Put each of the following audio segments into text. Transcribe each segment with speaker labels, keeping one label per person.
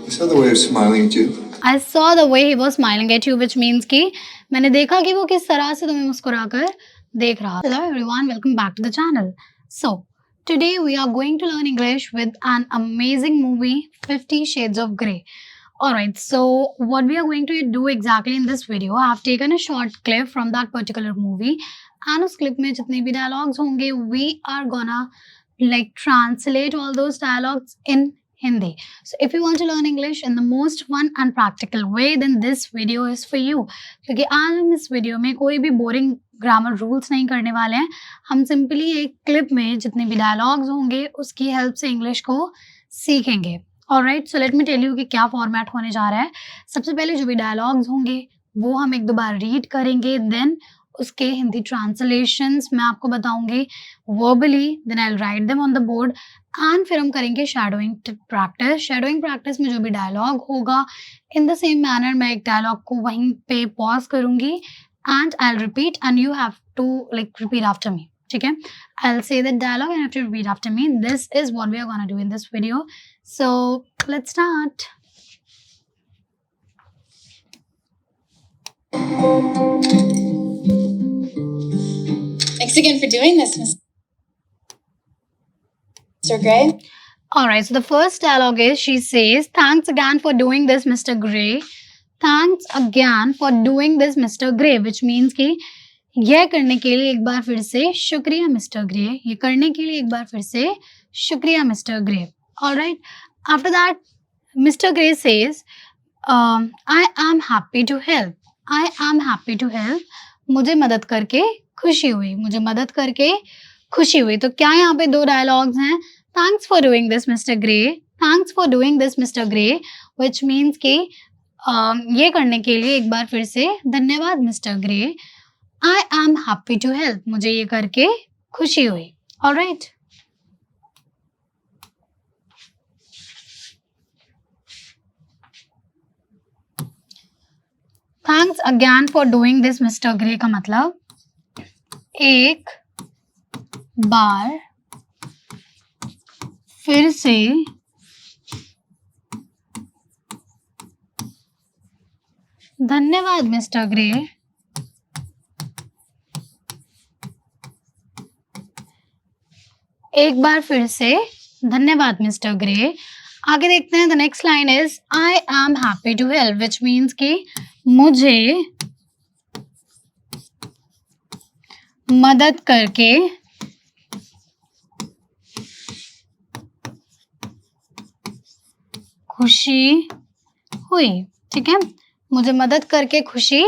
Speaker 1: I saw the way of smiling at you.
Speaker 2: I saw the way he was smiling at you, which means कि मैंने देखा कि वो किस तरह से तुम्हें मुस्कुराकर देख रहा। Hello everyone, welcome back to the channel. So today we are going to learn English with an amazing movie, 50 Shades of Grey. Alright, so what we are going to do exactly in this video, I have taken a short clip from that particular movie, and उस clip में जितने भी dialogues होंगे, we are gonna like translate all those dialogues in Hindi. So if you want to learn English in the most fun and practical way, then this video is for you. क्योंकि आज हम इस video में कोई भी boring grammar rules नहीं करने वाले हैं, हम सिंपली एक क्लिप में जितने भी डायलॉग्स होंगे उसकी हेल्प से इंग्लिश को सीखेंगे। Alright, so let me tell you कि क्या फॉर्मेट होने जा रहा है। सबसे पहले जो भी डायलॉग्स होंगे वो हम एक दो बार रीड करेंगे, देन उसके हिंदी ट्रांसलेशंस मैं आपको बताऊंगी verbally, then I will write them on the board and फिर हम करेंगे शैडोइंग प्रैक्टिस। शैडोइंग प्रैक्टिस में जो भी डायलॉग होगा इन द सेम मैनर मैं एक डायलॉग को वहीं पे पॉज करूंगी and I will repeat and you have to like repeat after me. ठीक है, I will say that dialogue and have to repeat after me. This is what we are gonna do in this video, so let's start.
Speaker 3: Thanks again for doing this, Mr. Gray.
Speaker 2: Alright, so the first dialogue is, she says, thanks again for doing this, Mr. Gray. Thanks again for doing this, Mr. Gray, which means कि यह करने के लिए एक बार फिर से शुक्रिया mister grey, ये करने के लिए एक बार फिर से शुक्रिया mister grey. Alright, after that Mr. Gray says, I am happy to help. I am happy to help. मुझे मदद करके खुशी हुई, मुझे मदद करके खुशी हुई। तो क्या यहाँ पे दो डायलॉग्स हैं, thanks for doing this mister Grey, thanks for doing this mister grey, which means कि ये करने के लिए एक बार फिर से धन्यवाद mister Grey. I am happy to help, मुझे ये करके खुशी हुई। Alright, thanks again for doing this mister Grey का मतलब एक बार फिर से धन्यवाद मिस्टर ग्रे। एक बार फिर से धन्यवाद मिस्टर ग्रे। आगे देखते हैं, the next line is I am happy to help, which means कि मुझे मदद करके खुशी हुई। ठीक है, मुझे मदद करके खुशी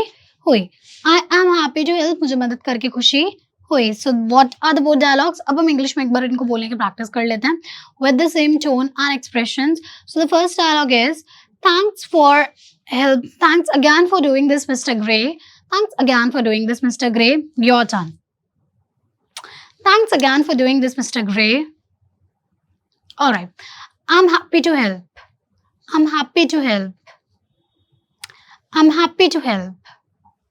Speaker 2: हुई। I am happy to help, मुझे मदद करके खुशी हुई। So what are the both dialogues? अब हम इंग्लिश में एक बार इनको बोलने की प्रैक्टिस कर लेते हैं with the same tone and expressions. So the first dialogue is, thanks for help, thanks again for doing this mister Grey, thanks again for doing this mister Grey. Your turn. Thanks again for doing this, Mr. Gray. All right. I'm happy to help. I'm happy to help. I'm happy to help.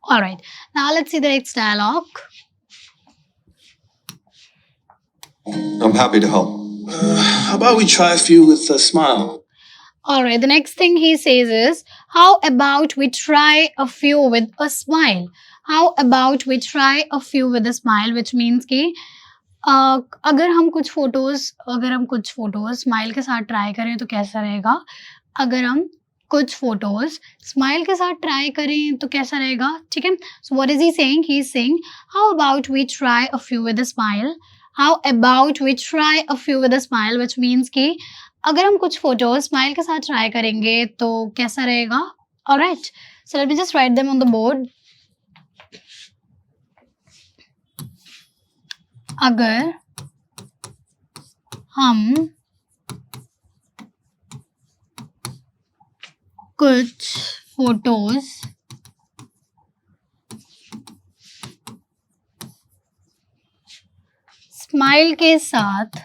Speaker 2: All right. Now let's see the next dialogue.
Speaker 1: I'm happy to help.
Speaker 4: How about we try a few with a smile?
Speaker 2: All right. The next thing he says is, how about we try a few with a smile? How about we try a few with a smile, which means कि अगर हम कुछ photos smile के साथ try करें तो कैसा रहेगा? अगर हम कुछ फोटोज स्माइल के साथ ट्राई करें तो कैसा रहेगा? ठीक है, so what is he saying? He is saying, how about we try a few with a smile, how about we try a few with a smile, which means कि अगर हम कुछ फोटोज स्माइल के साथ ट्राई करेंगे तो कैसा रहेगा? Alright, so let me just right them on the board. अगर हम कुछ फोटोज स्माइल के साथ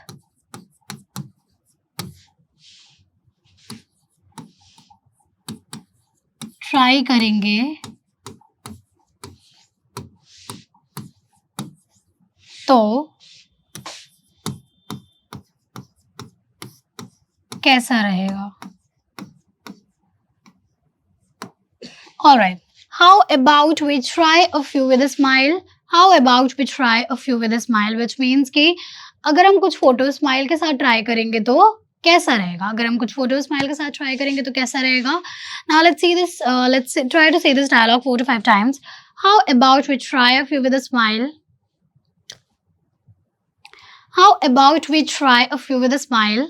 Speaker 2: ट्राई करेंगे तो कैसा रहेगा? All right. How about we try a few with a smile? How about we try a few with a smile? Which means कि अगर हम कुछ फोटो स्माइल के साथ ट्राई करेंगे तो कैसा रहेगा? अगर हम कुछ फोटो स्माइल के साथ ट्राई करेंगे तो कैसा रहेगा? Now let's see this. Let's try to say this dialogue 4 to 5 times. How about we try a few with a smile? How about we try a few with a smile?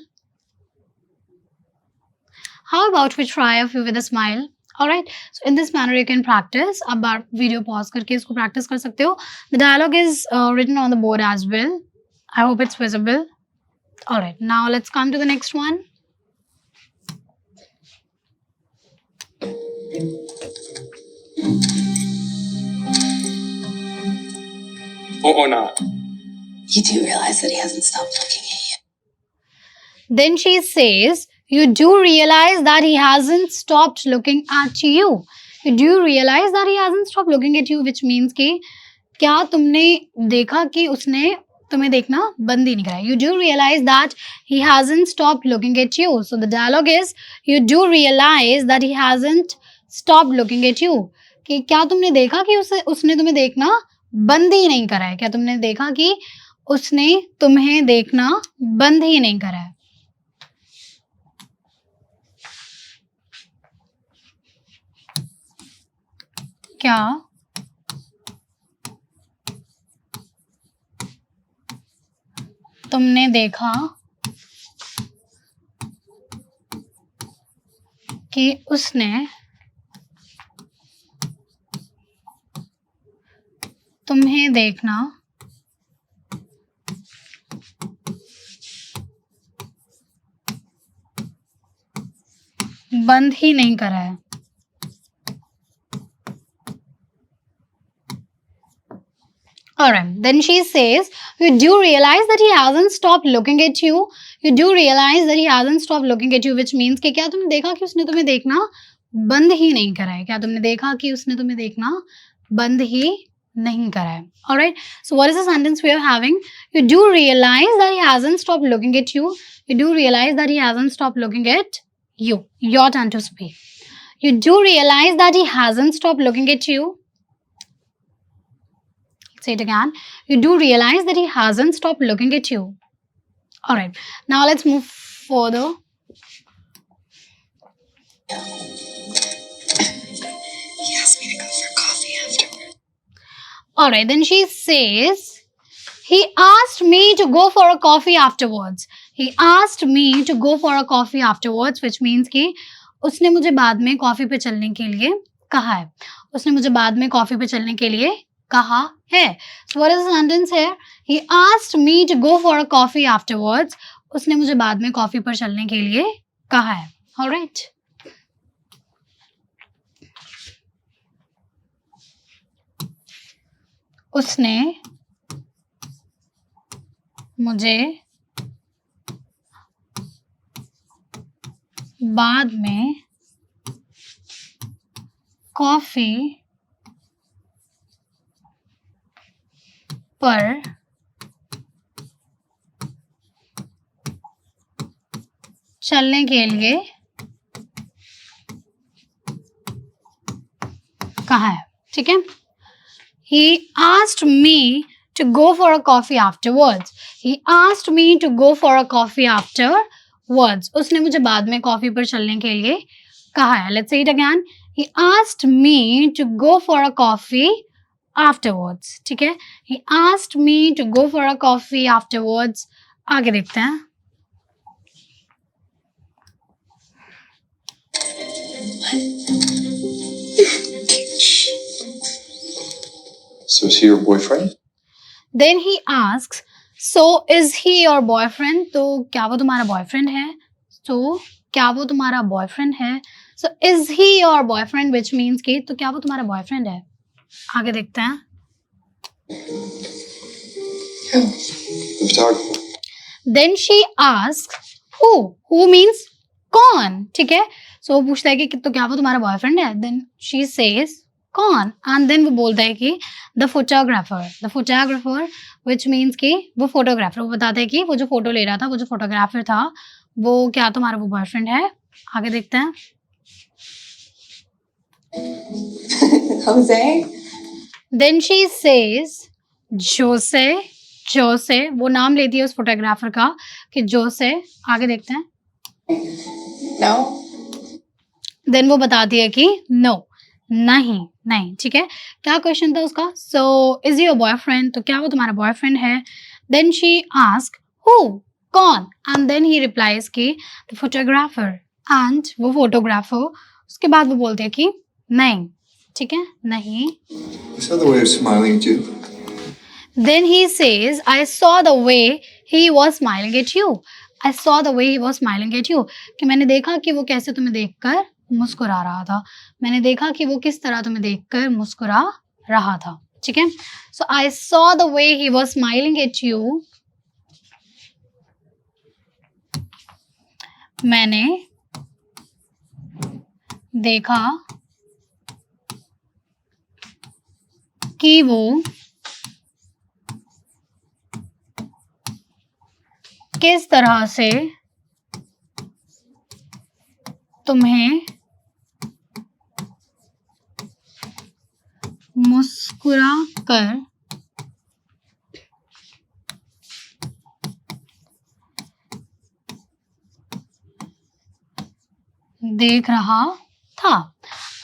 Speaker 2: How about we try a few with a smile? Alright, so in this manner you can practice. अब आप video pause करके इसको practice कर सकते हो. The dialogue is written on the board as well. I hope it's visible. Alright, now let's come to the next one.
Speaker 4: Or not.
Speaker 3: You do realize that he hasn't stopped looking at you.
Speaker 2: Then she says, you do realize that he hasn't stopped looking at you. You do realize that he hasn't stopped looking at you, which means कि क्या तुमने देखा कि उसने तुम्हें देखना बंद ही नहीं करा. You do realize that he hasn't stopped looking at you. So the dialogue is, you do realize that he hasn't stopped looking at you. कि क्या तुमने देखा कि उसने तुम्हें देखना बंद ही नहीं करा है. क्या तुमने देखा कि उसने तुम्हें देखना बंद ही नहीं करा है. क्या तुमने देखा कि उसने तुम्हें देखना बंद ही नहीं करा है. Alright, then she says, you do realize that he hasn't stopped looking at you. You do realize that he hasn't stopped looking at you, which means कि क्या तुमने देखा कि उसने तुम्हें देखना बंद ही नहीं करा है. क्या तुमने देखा कि उसने तुम्हें देखना बंद ही नहीं करा है. Alright, so what is the sentence we are having? You do realize that he hasn't stopped looking at you. You do realize that he hasn't stopped looking at you. Your turn to speak. You do realize that he hasn't stopped looking at you. Say it again. You do realize that he hasn't stopped looking at you. Alright, now let's move further.
Speaker 3: He asked me to go for coffee afterward.
Speaker 2: Alright, then she says, he asked me to go for a coffee afterwards. He asked me to go for a coffee afterwards, which means कि उसने मुझे बाद में coffee पे चलने के लिए कहा है. उसने मुझे बाद में कॉफी पे चलने के लिए कहा है. So what is the sentence here? He asked me to go for a coffee afterwards. उसने मुझे बाद में कॉफी पर चलने के लिए कहा है. Alright. उसने मुझे बाद में कॉफी पर चलने के लिए कहा है. ठीक है. He asked me to go for a coffee afterwards. He asked me to go for a coffee afterwards. उसने मुझे बाद में कॉफी पर चलने के लिए कहा है. Let's say it again. He asked me to go for a coffee afterwards. ठीक है. He asked me to go for a coffee afterwards. आगे देखते हैं.
Speaker 1: So is he your boyfriend?
Speaker 2: Then he asks, so is he your boyfriend? तो क्या वो तुम्हारा boyfriend है? So क्या वो तुम्हारा बॉयफ्रेंड है? So is he your boyfriend, which means कि तो क्या वो तुम्हारा बॉयफ्रेंड है? आगे देखते हैं.
Speaker 1: Yeah. The photographer.
Speaker 2: Then she asks, who? Who means कौन? ठीक है. So वो पूछता है कि तो क्या वो तुम्हारा बॉयफ्रेंड है? Then she says कौन? And then वो बोलता है कि the photographer. The photographer, which means कि वो फोटोग्राफर. वो बताता है कि वो जो फोटो ले रहा था, वो जो फोटोग्राफर था, वो क्या तुम्हारा वो बॉयफ्रेंड है? आगे देखते हैं.
Speaker 3: Jose?
Speaker 2: Then she says, जोसे, जोसे, वो नाम लेती है उस फोटोग्राफर का कि जोसे, आगे देखते हैं.
Speaker 3: No?
Speaker 2: देन वो बताती है कि नो, नहीं, नहीं, ठीक है. क्या क्वेश्चन था उसका? सो इज योर बॉयफ्रेंड, तो क्या वो तुम्हारा बॉयफ्रेंड है? देन शी आस्क हु, कौन? एंड देन ही रिप्लाइज कि द फोटोग्राफर. एंड वो फोटोग्राफर उसके बाद वो बोलते हैं कि नहीं, ठीक है, नहीं.
Speaker 1: I saw the way of smiling at you.
Speaker 2: Then he says, I saw the way he was smiling at you. I saw the way he was smiling at you. कि मैंने देखा कि वो कैसे तुम्हें देखकर मुस्कुरा रहा था. मैंने देखा कि वो किस तरह तुम्हें देखकर मुस्कुरा रहा था. ठीक है. So I saw the way he was smiling at you. मैंने देखा कि वो किस तरह से तुम्हें मुस्कुरा कर देख रहा था.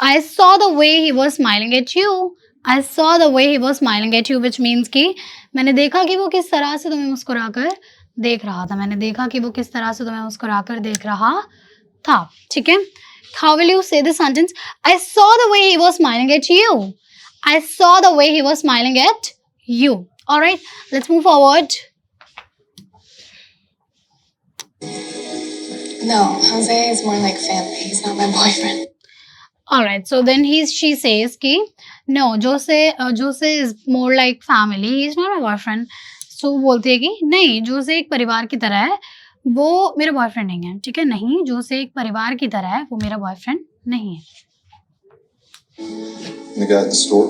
Speaker 2: I saw the way he was smiling at you. I saw the way he was smiling at you, which means कि मैंने देखा कि वो किस तरह से तुम्हें मुस्कुराकर देख रहा था. मैंने देखा कि वो किस तरह से तुम्हें मुस्कुराकर देख रहा था. ठीक है. How will you say this sentence? I saw the way he was smiling at you. I saw the way he was smiling at you. All right. Let's move forward.
Speaker 3: No, Jose is more like family. He's not my boyfriend.
Speaker 2: All right. So then she says कि no, Jose is more like family. He's not my boyfriend. So बोलती है कि नहीं, जोसे एक परिवार की तरह है, वो मेरा बॉयफ्रेंड नहीं है. ठीक है. नहीं, जोसे एक परिवार की तरह है, वो मेरा बॉयफ्रेंड नहीं है.
Speaker 1: And the guy at the store?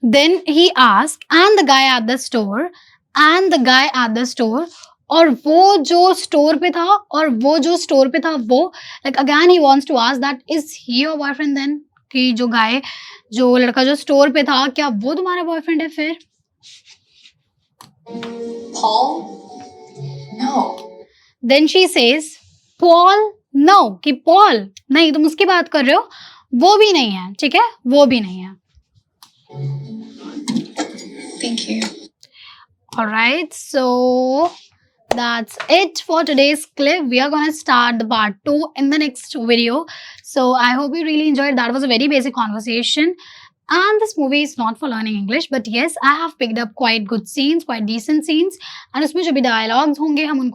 Speaker 2: Then he asked, and the guy at the store, and the guy at the store, और वो जो स्टोर पे था, और वो जो स्टोर पे था वो, like again he wants to ask that is he your boyfriend then? कि जो लड़का जो स्टोर पे था, क्या वो तुम्हारा बॉयफ्रेंड है फिर?
Speaker 3: Paul? No.
Speaker 2: Then she says, Paul? No, कि Paul नहीं, तुम उसकी बात कर रहे हो, वो भी नहीं है. ठीक है, वो भी नहीं है.
Speaker 3: Thank you.
Speaker 2: All right, so that's it for today's clip. We are going to start the part 2 in the next video. So I hope you really enjoyed. That was a very basic conversation. And this movie is not for learning English, but yes, I have picked up quite good scenes, quite decent scenes. And उसमें जो भी dialogues होंगे, हम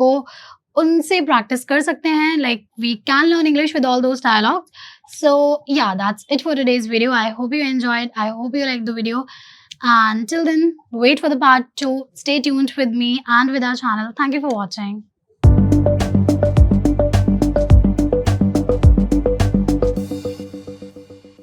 Speaker 2: उनसे practice कर सकते हैं. Like we can learn English with all those dialogues. So yeah, that's it for today's video. I hope you enjoyed. I hope you liked the video. And till then, wait for the part 2. Stay tuned with me and with our channel. Thank you for watching.